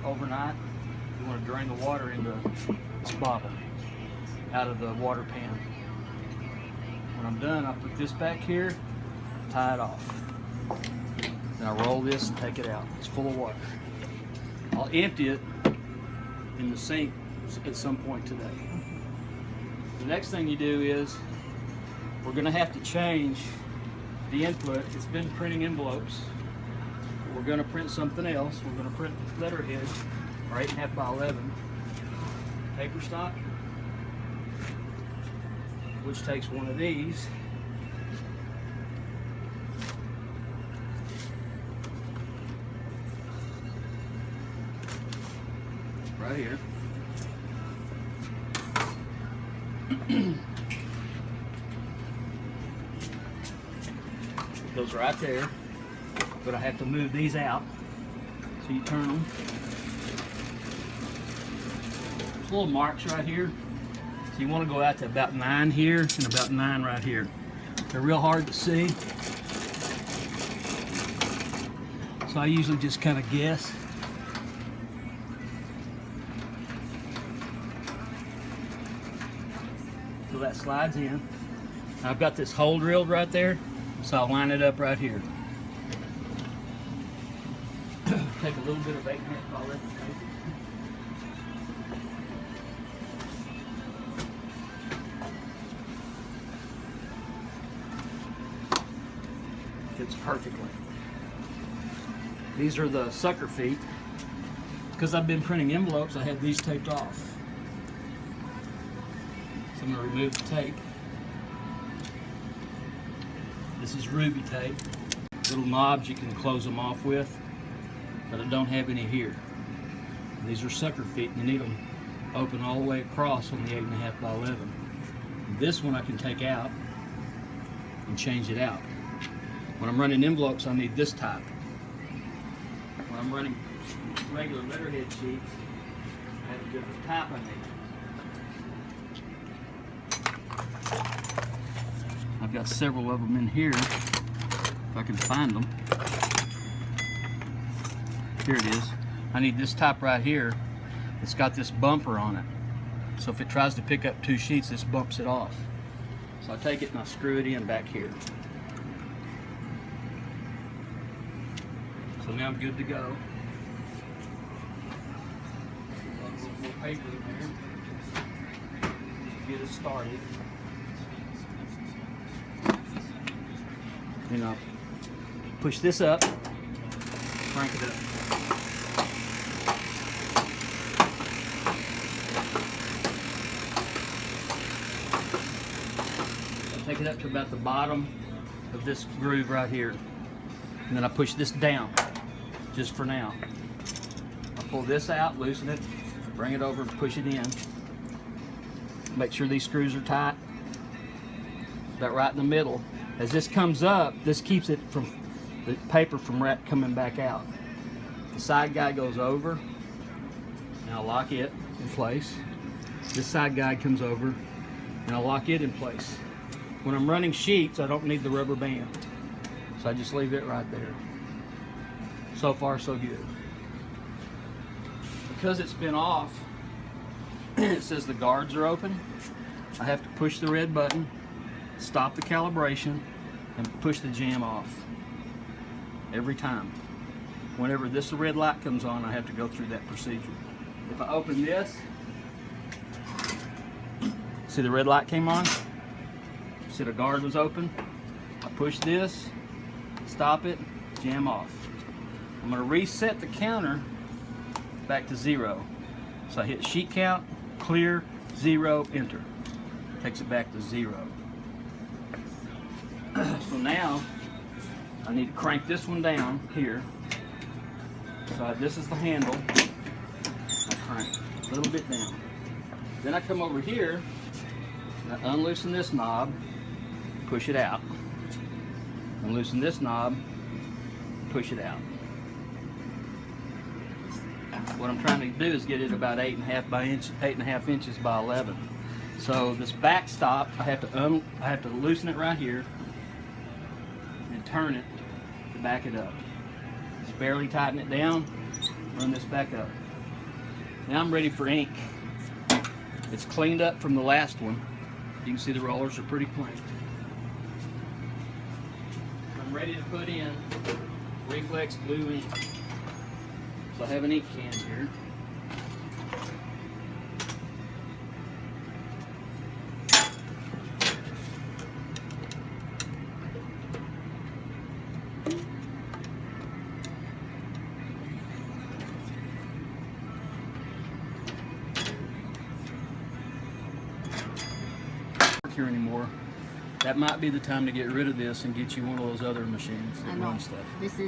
overnight, you want to drain the water into this bottle out of the water pan. When I'm done, I put this back here, tie it off. Then I roll this and take it out. It's full of water. I'll empty it in the sink at some point today. The next thing you do is we're going to have to change the input. It's been printing envelopes. We're going to print something else. We're going to print letterhead, or 8.5 by 11 paper stock, which takes one of these. Right here. It goes right there, but I have to move these out. So you turn them. There's little marks right here. So you want to go out to about 9 here and about 9 right here. They're real hard to see. So I usually just kind of guess. So that slides in. I've got this hole drilled right there, so I'll line it up right here. Take a little bit of 8.5 by 11 paper. Fits perfectly. These are the sucker feet. Because I've been printing envelopes, I had these taped off. So I'm going to remove the tape. This is ruby tape. Little knobs you can close them off with, but I don't have any here. And these are sucker feet, and you need them open all the way across on the 8.5 by 11. And this one I can take out and change it out. When I'm running envelopes, I need this type. When I'm running regular letterhead sheets, I have a different type I need. I've got several of them in here, if I can find them. Here it is. I need this type right here. It's got this bumper on it. So if it tries to pick up 2 sheets, this bumps it off. So I take it and I screw it in back here. So now I'm good to go. A little more paper in there just to get us started. You know, push this up, crank it up. I'll take it up to about the bottom of this groove right here. And then I push this down, just for now. I'll pull this out, loosen it, bring it over and push it in. Make sure these screws are tight. About right in the middle. As this comes up, this keeps it from the paper from coming back out. The side guide goes over, and I'll lock it in place. This side guide comes over, and I'll lock it in place. When I'm running sheets, I don't need the rubber band, so I just leave it right there. So far, so good. Because it's been off, it says the guards are open. I have to push the red button, stop the calibration, and push the jam off every time. Whenever this red light comes on, I have to go through that procedure. If I open this, see the red light came on? See the guard was open? I push this, stop it, jam off. I'm going to reset the counter back to 0. So I hit sheet count, clear, 0, enter. Takes it back to 0. So now I need to crank this one down here. So this is the handle. I crank a little bit down. Then I come over here and I unloosen this knob, push it out. Unloosen this knob, push it out. What I'm trying to do is get it about 8.5 inches by 11. So this backstop, I have to loosen it right here and turn it to back it up. Just barely tighten it down, run this back up. Now I'm ready for ink. It's cleaned up from the last one. You can see the rollers are pretty clean. I'm ready to put in Reflex blue ink. So I have an ink can here. Here anymore. That might be the time to get rid of this and get you one of those other machines that run stuff. This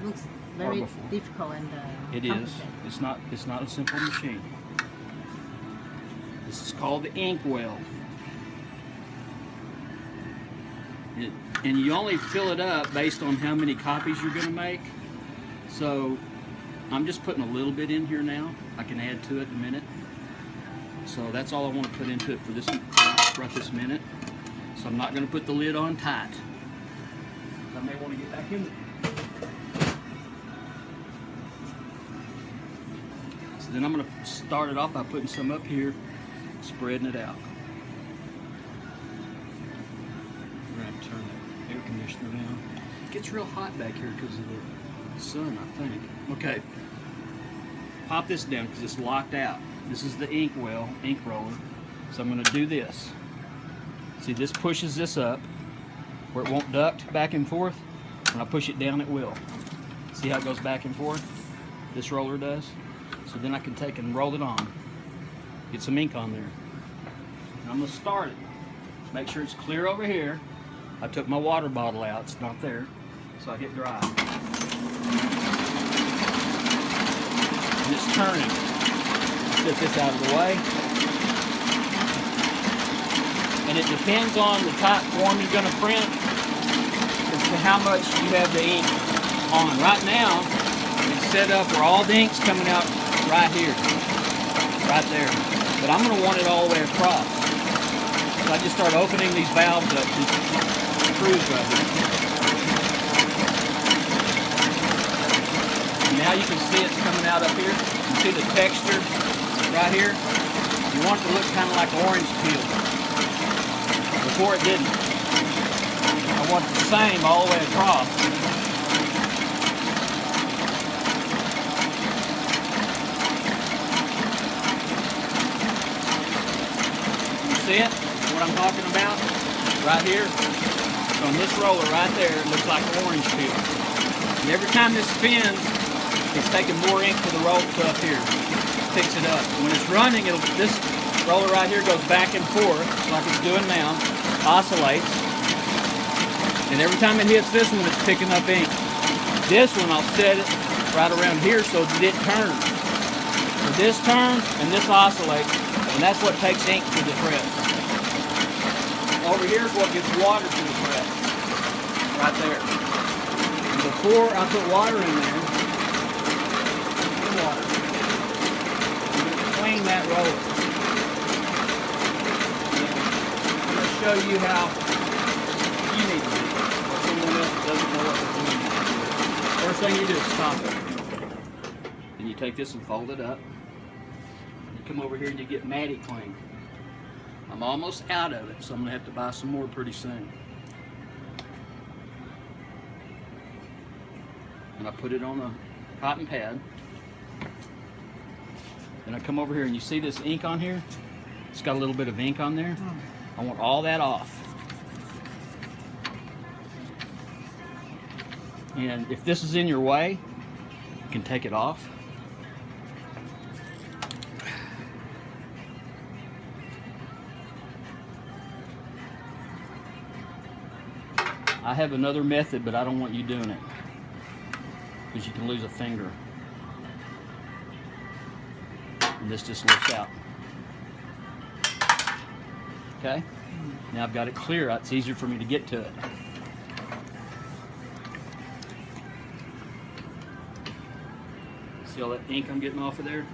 looks very difficult and it is. It's not a simple machine. This is called the ink well. And you only fill it up based on how many copies you're going to make. So I'm just putting a little bit in here now. I can add to it in a minute. So that's all I want to put into it for this right this minute. So I'm not going to put the lid on tight. I may want to get back in there. So then I'm going to start it off by putting some up here, spreading it out. We're going to turn the air conditioner down. It gets real hot back here because of the sun, I think. Okay. Pop this down because it's locked out. This is the ink well, ink roller. So I'm going to do this. See, this pushes this up where it won't duct back and forth. When I push it down, it will. See how it goes back and forth? This roller does. So then I can take and roll it on. Get some ink on there. And I'm going to start it. Make sure it's clear over here. I took my water bottle out. It's not there. So I get dry. And it's turning. Get this out of the way. And it depends on the type form you're going to print as to how much you have the ink on. Right now, it's set up where all the ink's coming out right here, right there. But I'm going to want it all the way across. So I just start opening these valves up, these screws right here. And now you can see it's coming out up here. You see the texture right here. You want it to look kind of like orange peel. Before it didn't. I want it the same all the way across. You see it? What I'm talking about? Right here. So on this roller right there, it looks like orange peel. And every time this spins, it's taking more ink to the roll up here. Picks it up. When it's running, this roller right here goes back and forth like it's doing now, oscillates, and every time it hits this one, it's picking up ink. This one, I'll set it right around here so that it turns. So this turns and this oscillates, and that's what takes ink to the press. Over here is what gets water to the press, right there. And before I put water in there, clean that roller. I'm going to show you how you need to do it. Or someone else doesn't know what they're doing. First thing you do is stop it. Then you take this and fold it up. You come over here and you get Matty Clean. I'm almost out of it, so I'm going to have to buy some more pretty soon. And I put it on a cotton pad. Then I come over here and you see this ink on here? It's got a little bit of ink on there. I want all that off. And if this is in your way, you can take it off. I have another method, but I don't want you doing it because you can lose a finger. And this just lifts out. Okay? Now I've got it clear. It's easier for me to get to it. See all that ink I'm getting off of there?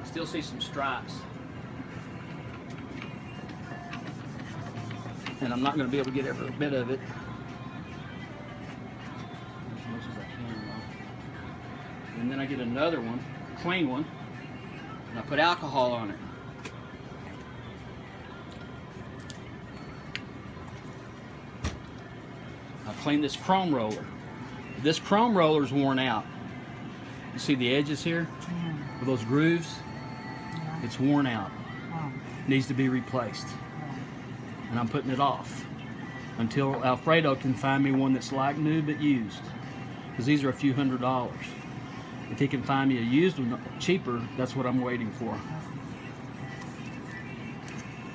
Still see some stripes. And I'm not going to be able to get every bit of it. As much as I And then I get another one, clean one, and I put alcohol on it. I clean this chrome roller. This chrome roller is worn out. You see the edges here? With those grooves? Yeah. It's worn out. Oh. Needs to be replaced. Oh. And I'm putting it off until Alfredo can find me one that's like new but used. Because these are a few $100s. If he can find me a used one cheaper, that's what I'm waiting for.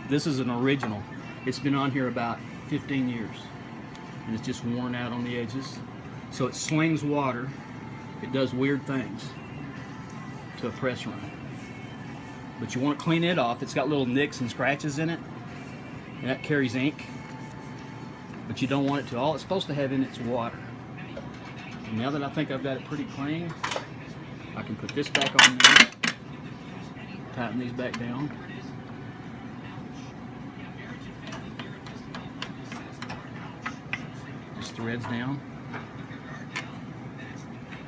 This is an original. It's been on here about 15 years. And it's just worn out on the edges. So it slings water. It does weird things to a press run. But you want to clean it off. It's got little nicks and scratches in it. And that carries ink. But you don't want it to. All it's supposed to have in it's water. And now that I think I've got it pretty clean, I can put this back on there. Tighten these back down. This threads down.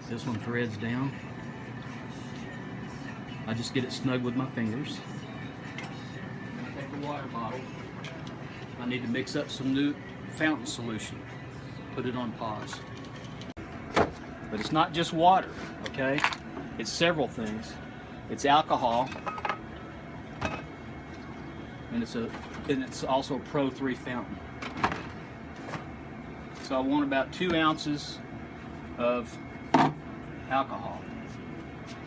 This one threads down. I just get it snug with my fingers. I take the water bottle. I need to mix up some new fountain solution. Put it on pause. But it's not just water, okay? It's several things. It's alcohol, and it's also Pro 3 fountain. So I want about 2 ounces of alcohol.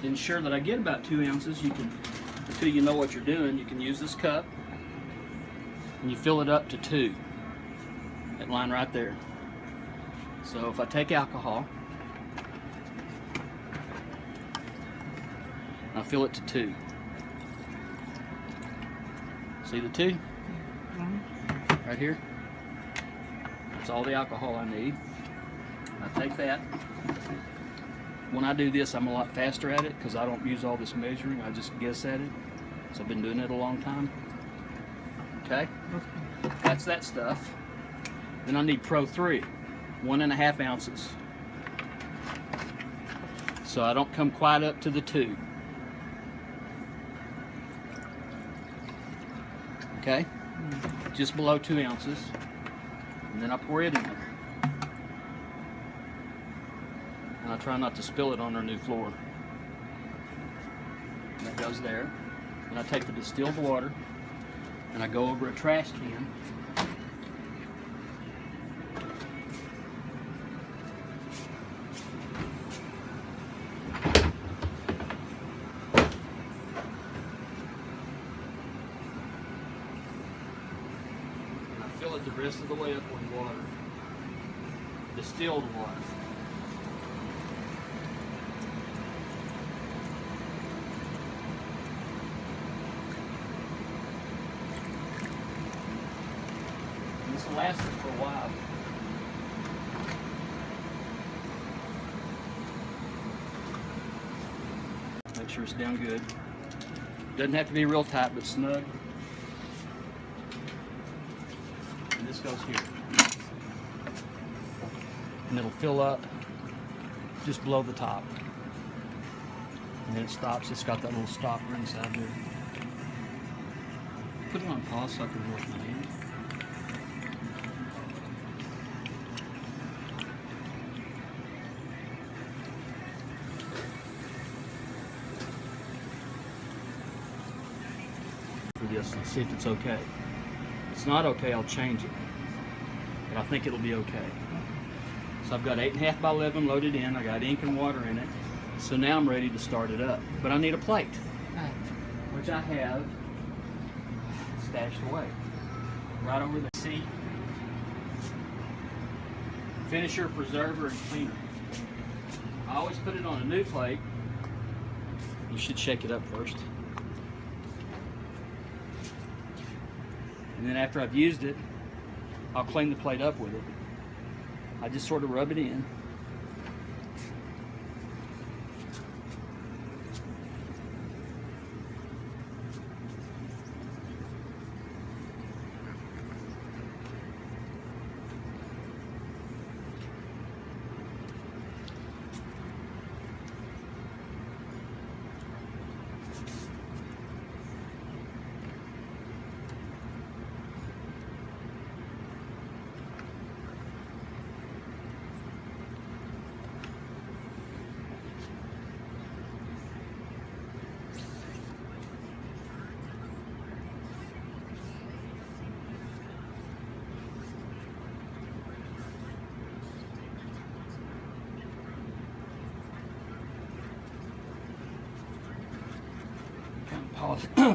To ensure that I get about 2 ounces, you can, until you know what you're doing, you can use this cup and you fill it up to 2. That line right there. So if I take alcohol, I fill it to 2. See the 2? Right here? That's all the alcohol I need. I take that. When I do this, I'm a lot faster at it because I don't use all this measuring. I just guess at it. So I've been doing it a long time. Okay? That's that stuff. Then I need Pro 3, 1.5 ounces. So I don't come quite up to the 2. Okay? Just below 2 ounces. And then I pour it in there. And I try not to spill it on our new floor. And that goes there. And I take the distilled water and I go over a trash can. And I fill it the rest of the way up with water. Distilled water. This will last us for a while. Make sure it's down good. Doesn't have to be real tight, but snug. And this goes here. And it'll fill up just below the top. And then it stops. It's got that little stopper inside there. Put it on pause so I can wash my hands. For this and see if it's okay. If it's not okay, I'll change it. But I think it'll be okay. So I've got 8.5 by 11 loaded in. I got ink and water in it. So now I'm ready to start it up. But I need a plate, which I have stashed away right over there. See, finisher, preserver, and cleaner. I always put it on a new plate. You should shake it up first. And then after I've used it, I'll clean the plate up with it. I just sort of rub it in.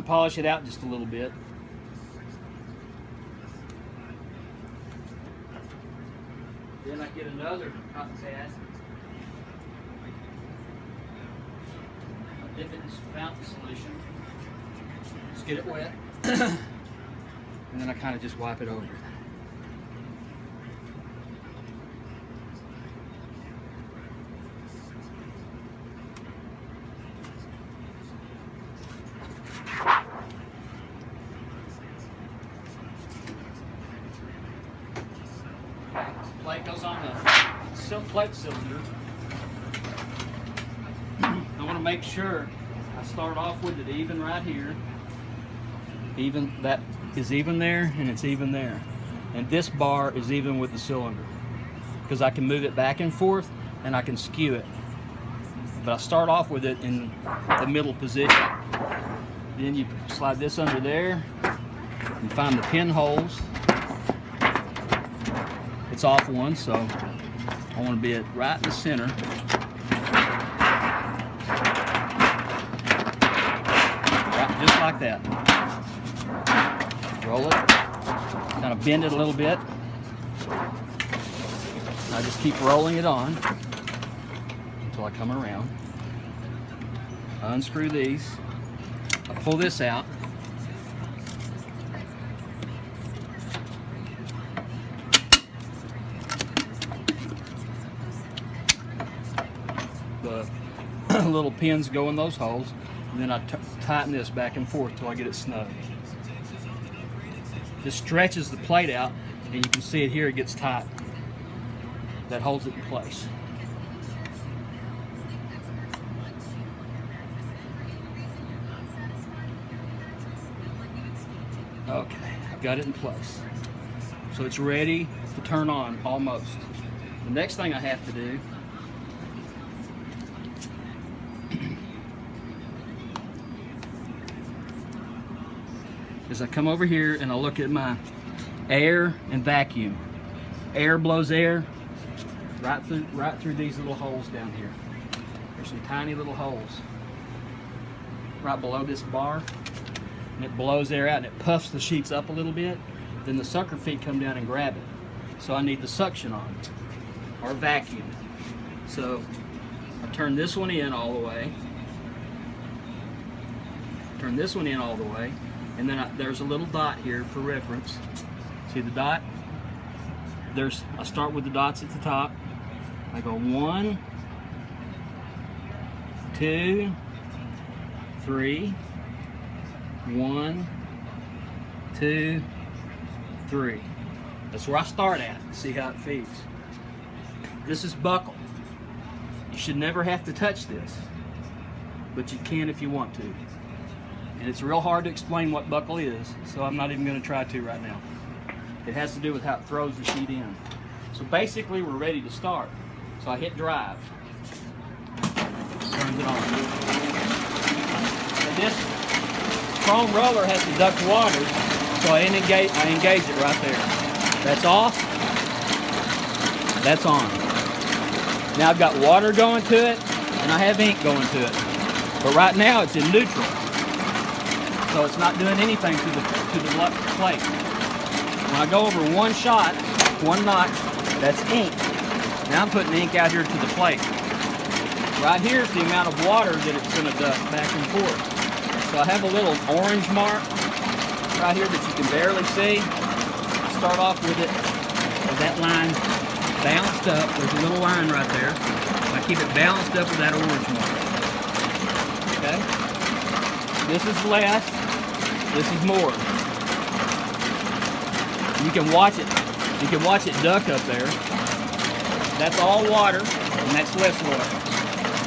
polish it out just a little bit. Then I get another cotton pad. I dip it in some fountain solution. Just get it wet. And then I kind of just wipe it over. Plate goes on the silk plate cylinder. I want to make sure I start off with it even right here. Even that is even there, and it's even there. And this bar is even with the cylinder, because I can move it back and forth and I can skew it. But I start off with it in the middle position. Then you slide this under there and find the pinholes. It's off one, so I want to be it right in the center. Right, just like that. Roll it, kind of bend it a little bit. I just keep rolling it on until I come around. I unscrew these. I pull this out. The little pins go in those holes, and then I tighten this back and forth till I get it snug. This stretches the plate out, and you can see it here, it gets tight. That holds it in place. Okay, I've got it in place. So it's ready to turn on, almost. The next thing I have to do is I come over here and I look at my air and vacuum. Air blows air right through these little holes down here. There's some tiny little holes right below this bar, and it blows air out and it puffs the sheets up a little bit. Then the sucker feet come down and grab it. So I need the suction on, or vacuum. So I turn this one in all the way. Turn this one in all the way. And then there's a little dot here for reference. See the dot? I start with the dots at the top. I go 1, 2, 3, 1, 2, 3. That's where I start at. See how it feeds. This is buckle. You should never have to touch this, but you can if you want to. And it's real hard to explain what buckle is, so I'm not even going to try to right now. It has to do with how it throws the sheet in. So basically we're ready to start. So I hit drive. Turns it on. And this chrome roller has to duct water, so I engage it right there. That's off. That's on. Now I've got water going to it, and I have ink going to it. But right now it's in neutral. So it's not doing anything to the plate. When I go over one shot, one notch, that's ink. Now I'm putting ink out here to the plate. Right here is the amount of water that it's going to duck back and forth. So I have a little orange mark right here that you can barely see. Start off with it with that line balanced up. There's a little line right there. I keep it balanced up with that orange mark. Okay? This is less. This is more. You can watch it. You can watch it duck up there. That's all water, and that's less water.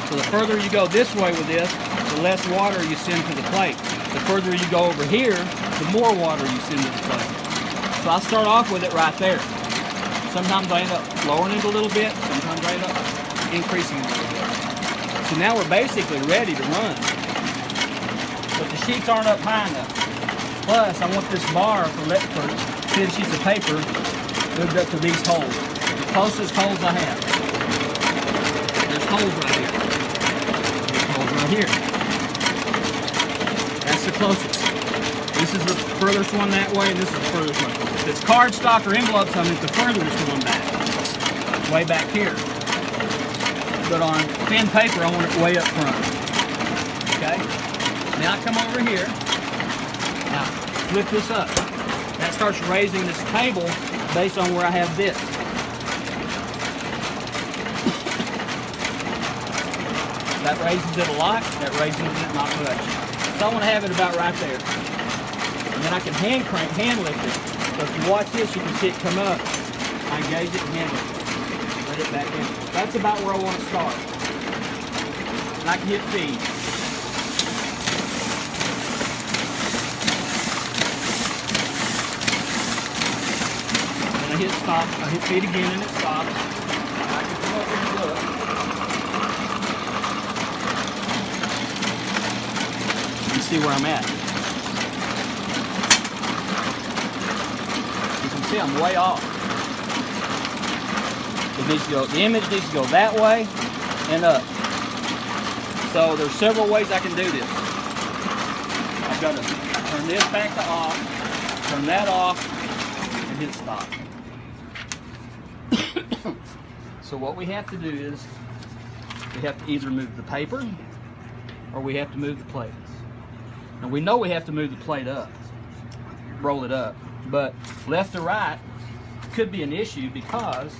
So the further you go this way with this, the less water you send to the plate. The further you go over here, the more water you send to the plate. So I start off with it right there. Sometimes I end up lowering it a little bit. Sometimes I end up increasing it a little bit. So now we're basically ready to run. But the sheets aren't up high enough. Plus, I want this bar for thin sheets of paper moved up to these holes. The closest holes I have. There's holes right here. There's holes right here. That's the closest. This is the furthest one that way, and this is the furthest one. If it's cardstock or envelopes, I mean the furthest one back. Way back here. But on thin paper, I want it way up front. Okay? Now I come over here. Now, flip this up. That starts raising this table based on where I have this. That raises it a lot, that raises it not much. So I want to have it about right there. And then I can hand lift it. So if you watch this, you can see it come up. I engage it and hand lift it. Let it back in. That's about where I want to start. And I can hit feed. And I hit stop. I hit feed again and it stops. I can come over and look. You see where I'm at. You can see I'm way off. It needs to go, the image needs to go that way and up. So there's several ways I can do this. I've got to turn this back to off, turn that off, and hit stop. So what we have to do is we have to either move the paper or we have to move the plate. And we know we have to move the plate up, roll it up, but left to right could be an issue because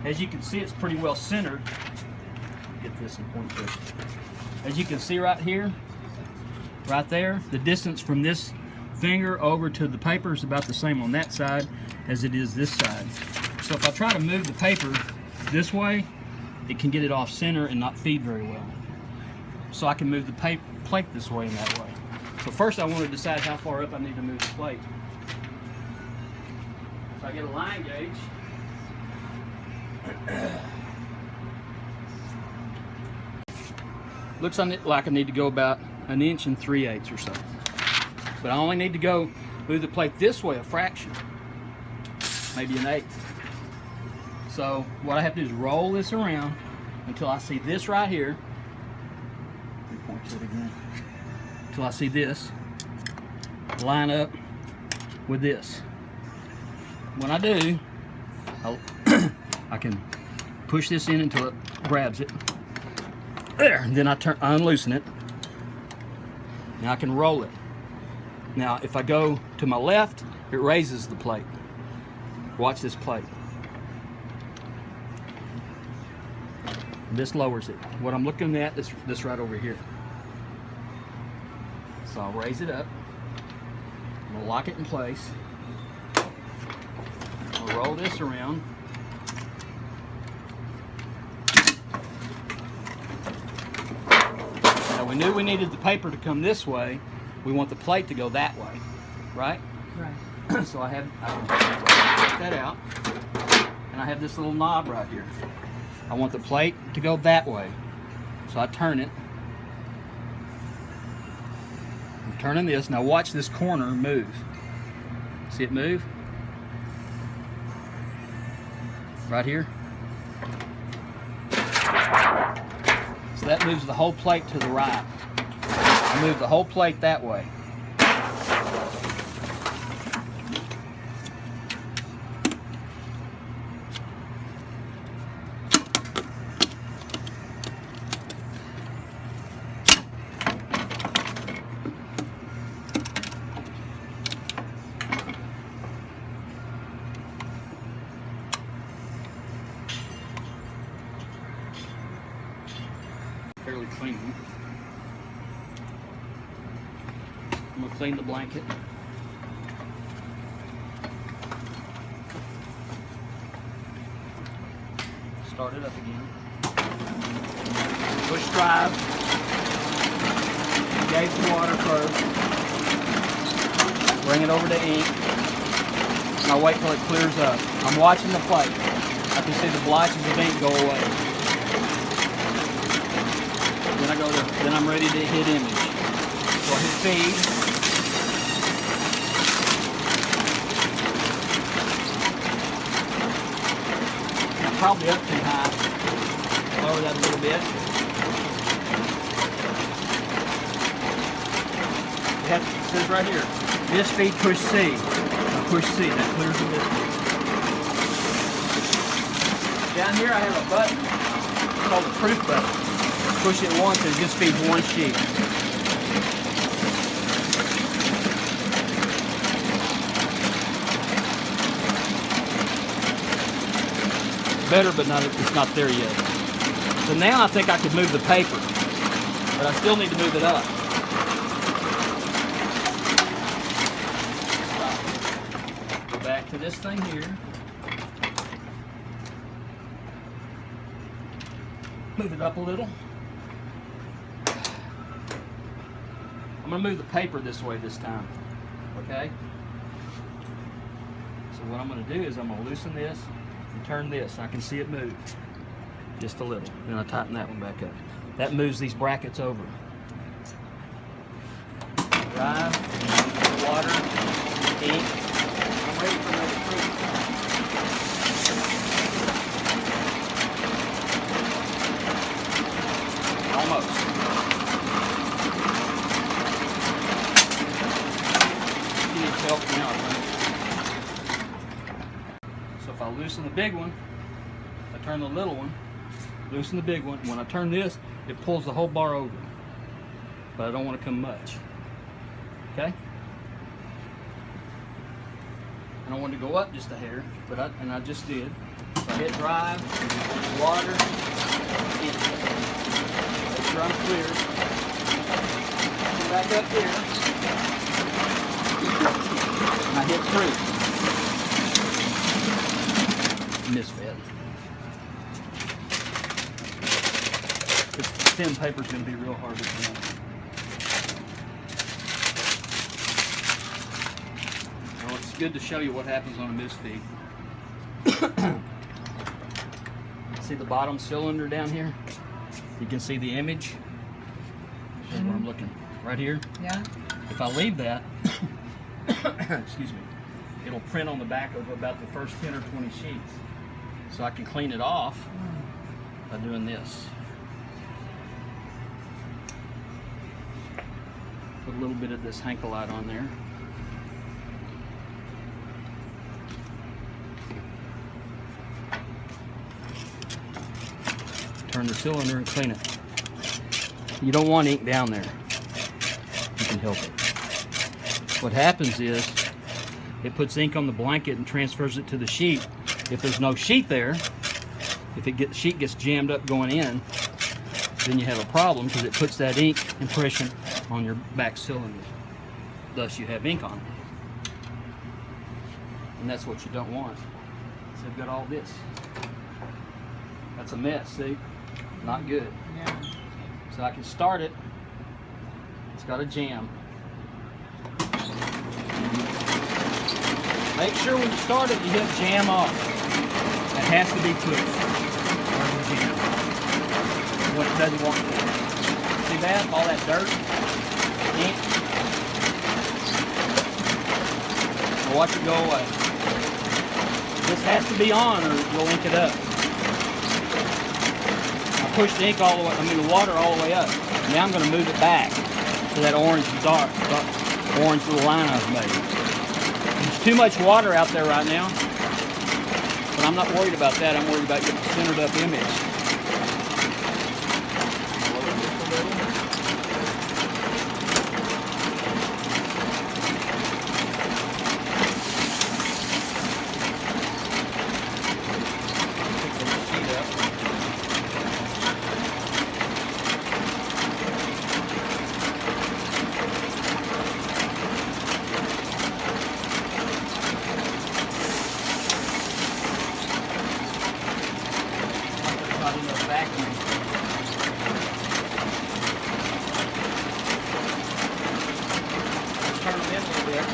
as you can see, it's pretty well centered. Get this and point this. As you can see right here, right there, the distance from this finger over to the paper is about the same on that side as it is this side. So if I try to move the paper this way, it can get it off center and not feed very well. So I can move the plate this way and that way. So first I want to decide how far up I need to move the plate. So I get a line gauge. Looks like I need to go about 1 3/8 inches or so. But I only need to move the plate this way a fraction, maybe 1/8. So what I have to do is roll this around until I see this right here. Let me point to it again. Until I see this line up with this. When I do, I can push this in until it grabs it. There, and then I unloosen it. Now I can roll it. Now if I go to my left, it raises the plate. Watch this plate. This lowers it. What I'm looking at is this right over here. So I'll raise it up. I'm gonna lock it in place. I'll roll this around. Now we knew we needed the paper to come this way. We want the plate to go that way, right? Right. So I can take that out, and I have this little knob right here. I want the plate to go that way. So I turn it. I'm turning this. Now watch this corner move. See it move? Right here. So that moves the whole plate to the right. I move the whole plate that way. Fairly clean. I'm going to clean the blanket. Start it up again. Push drive. Engage the water first. Bring it over to ink. And I'll wait till it clears up. I'm watching the plate. I can see the blotches of ink go away. Then I'm ready to hit image. So I hit feed. I'm probably up too high. Lower that a little bit. have to, it says right here, misfeed, push C. Now push C, that clears the misfeed. Down here I have a button, it's called the proof button. Push it once and it just feeds one sheet. Better, but it's not there yet. So now I think I could move the paper, but I still need to move it up. Go back to this thing here. Move it up a little. I'm going to move the paper this way this time, okay? So what I'm going to do is I'm going to loosen this and turn this. I can see it move just a little. Then I tighten that one back up. That moves these brackets over. Drive, water, ink. I'm ready for another proof. Almost. Needs help now. So if I loosen the big one, I turn the little one, loosen the big one. When I turn this, it pulls the whole bar over. But I don't want to come much. Okay? I don't want to go up just a hair, but I just did. So I hit drive, water, in. Make sure I'm clear. Come back up here. And I hit proof. Misfit. This thin paper's going to be real hard to do. Well, it's good to show you what happens on a misfeed. See the bottom cylinder down here? You can see the image. Here's where I'm looking. Right here? Yeah. If I leave that, excuse me, it'll print on the back of about the first 10 or 20 sheets. So I can clean it off by doing this. Put a little bit of this Hankelite on there. Turn the cylinder and clean it. You don't want ink down there. You can help it. What happens is it puts ink on the blanket and transfers it to the sheet. If there's no sheet there, if the sheet gets jammed up going in, then you have a problem because it puts that ink impression on your back cylinder. Thus you have ink on it. And that's what you don't want. So I've got all this. That's a mess, see? Not good. Yeah. So I can start it. It's got a jam. Make sure when you start it, you hit jam off. That has to be pushed. Or the jam. When it doesn't want to. See that? All that dirt? Ink? Well, watch it go away. This has to be on or you'll ink it up. I pushed the ink all the way, the water all the way up. Now I'm going to move it back to that orange, dark orange little line I've made. There's too much water out there right now, but I'm not worried about that. I'm worried about getting a centered up image. Turn them in a little bit.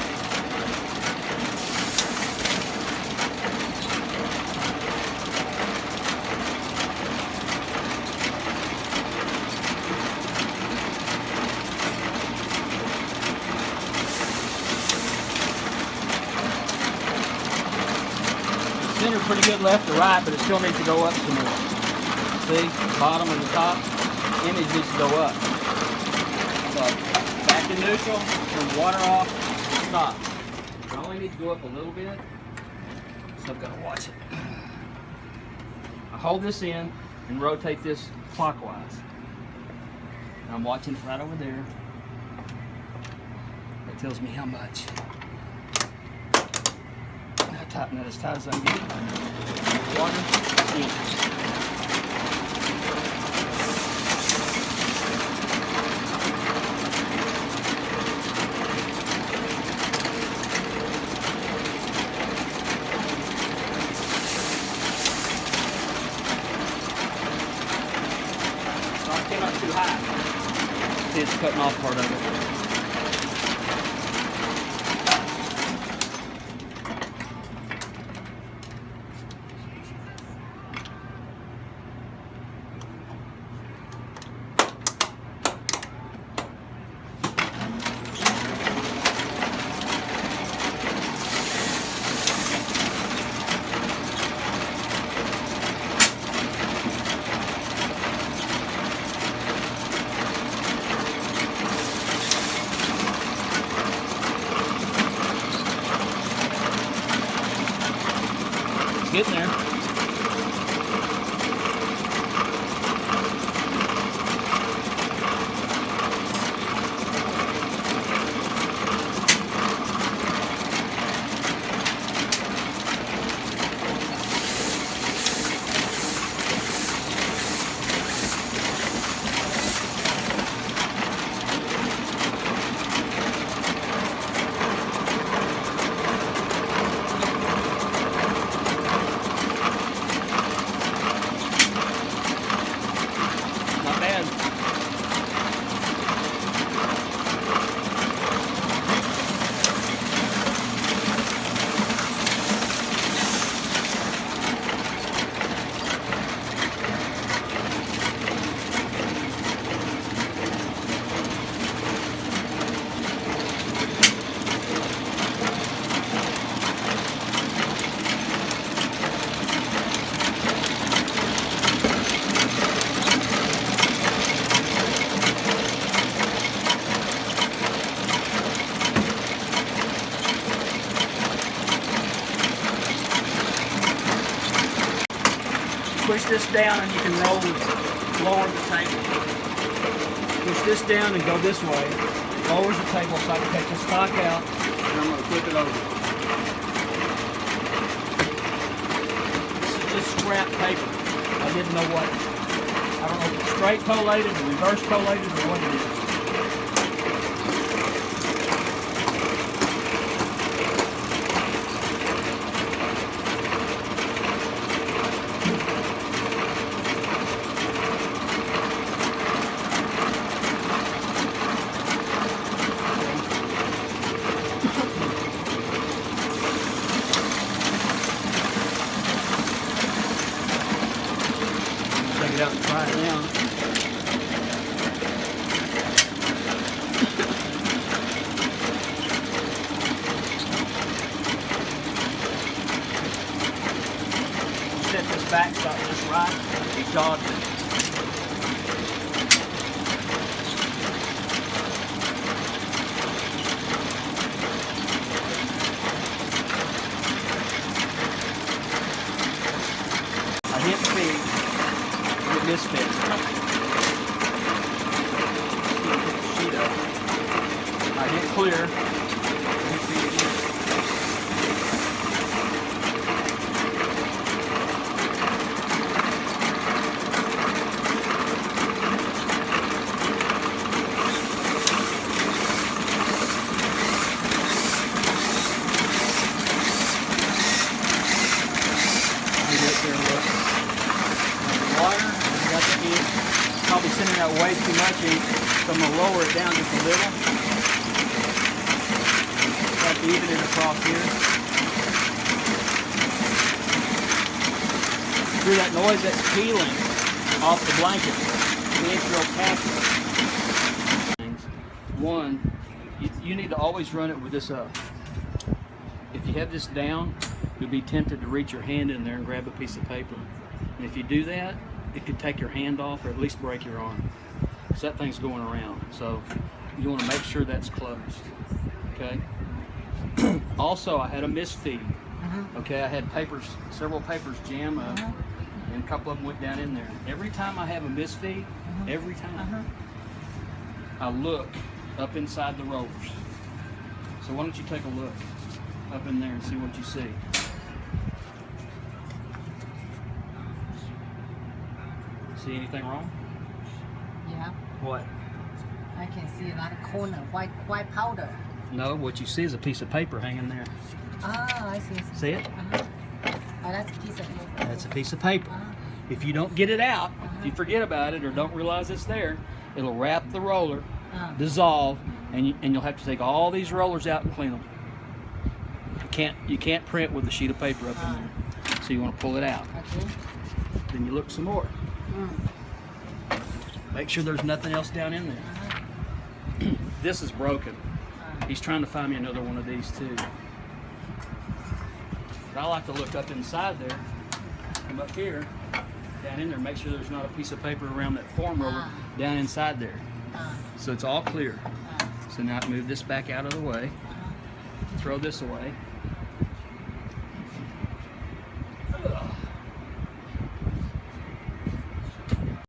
Center pretty good left to right, but it still needs to go up some more. See, bottom and the top image needs to go up. So back to neutral, turn the water off, stop. I only need to go up a little bit, so I've got to watch it. I hold this in and rotate this clockwise. And I'm watching it right over there. That tells me how much. Now tighten that as tight as I can get it. Water in. Came up too high. See, it's cutting off part of it. Getting there. Push this down and you can lower the table. Push this down and go this way. Lowers the table so I can take the stock out and I'm going to flip it over. This is just scrap paper. I didn't know what, I don't know if it's straight collated or reverse collated or what it is. Take it out and try it now. Set this back stop just right. It's dodged it. I hit speed. This fit. Sheet up. I hit clear. Probably sending out way too much ink, so I'm going to lower it down just a little. Try to even it across here. Through that noise that's peeling off the blanket, the ink real catchy. One, you need to always run it with this up. If you have this down, you'll be tempted to reach your hand in there and grab a piece of paper. And if you do that, it could take your hand off or at least break your arm. So that thing's going around. So you want to make sure that's closed. Okay. Also, I had a misfeed. Okay, I had several papers jam up, and a couple of them went down in there. Every time I have a misfeed, every time, I look up inside the rollers. So why don't you take a look up in there and see what you see. See anything wrong? Yeah. What? I can see another corner, white powder. No, what you see is a piece of paper hanging there. Ah, I see. See it? Oh, that's a piece of paper. That's a piece of paper. If you don't get it out, if you forget about it or don't realize it's there, it'll wrap the roller, dissolve, and you'll have to take all these rollers out and clean them. You can't print with a sheet of paper up in there. So you want to pull it out. Okay. Then you look some more. Make sure there's nothing else down in there. This is broken. He's trying to find me another one of these too. But I like to look up inside there, come up here, down in there, make sure there's not a piece of paper around that form roller down inside there. So it's all clear. So now I move this back out of the way, throw this away.